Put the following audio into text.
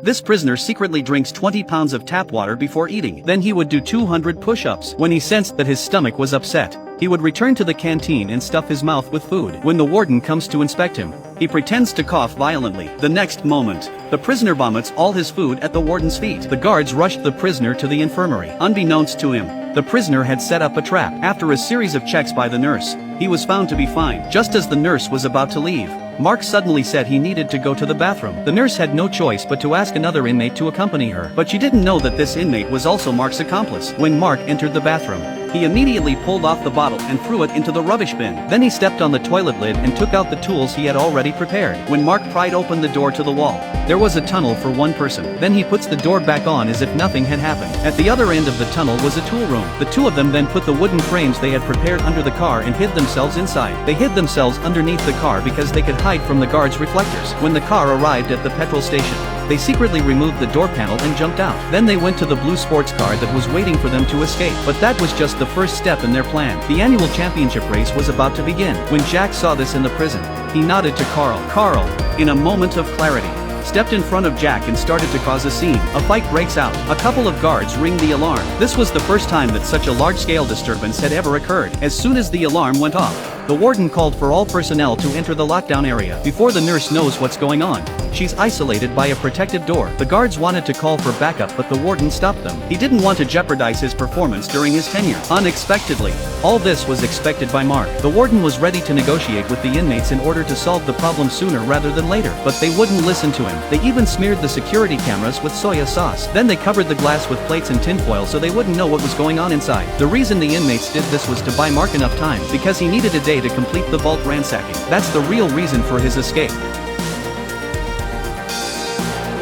This prisoner secretly drinks 20 pounds of tap water before eating. Then he would do 200 push-ups. When he sensed that his stomach was upset, he would return to the canteen and stuff his mouth with food. When the warden comes to inspect him, he pretends to cough violently. The next moment, the prisoner vomits all his food at the warden's feet. The guards rushed the prisoner to the infirmary. Unbeknownst to him, the prisoner had set up a trap. After a series of checks by the nurse, he was found to be fine. Just as the nurse was about to leave, Mark suddenly said he needed to go to the bathroom. The nurse had no choice but to ask another inmate to accompany her. But she didn't know that this inmate was also Mark's accomplice. When Mark entered the bathroom, he immediately pulled off the bottle and threw it into the rubbish bin. Then he stepped on the toilet lid and took out the tools he had already prepared. When Mark pried open the door to the wall, there was a tunnel for one person. Then he puts the door back on as if nothing had happened. At the other end of the tunnel was a tool room. The two of them then put the wooden frames they had prepared under the car and hid themselves inside. They hid themselves underneath the car because they could hide from the guards' reflectors. When the car arrived at the petrol station, they secretly removed the door panel and jumped out. Then they went to the blue sports car that was waiting for them to escape. But that was just the first step in their plan. The annual championship race was about to begin. When Jack saw this in the prison, he nodded to Carl. Carl, in a moment of clarity, stepped in front of Jack and started to cause a scene. A fight breaks out. A couple of guards ring the alarm. This was the first time that such a large-scale disturbance had ever occurred. As soon as the alarm went off, the warden called for all personnel to enter the lockdown area. Before the nurse knows what's going on, she's isolated by a protective door. The guards wanted to call for backup, but the warden stopped them. He didn't want to jeopardize his performance during his tenure. Unexpectedly, all this was expected by Mark. The warden was ready to negotiate with the inmates in order to solve the problem sooner rather than later, but they wouldn't listen to him. They even smeared the security cameras with soya sauce. Then they covered the glass with plates and tinfoil so they wouldn't know what was going on inside. The reason the inmates did this was to buy Mark enough time, because he needed a day to complete the vault ransacking. That's the real reason for his escape.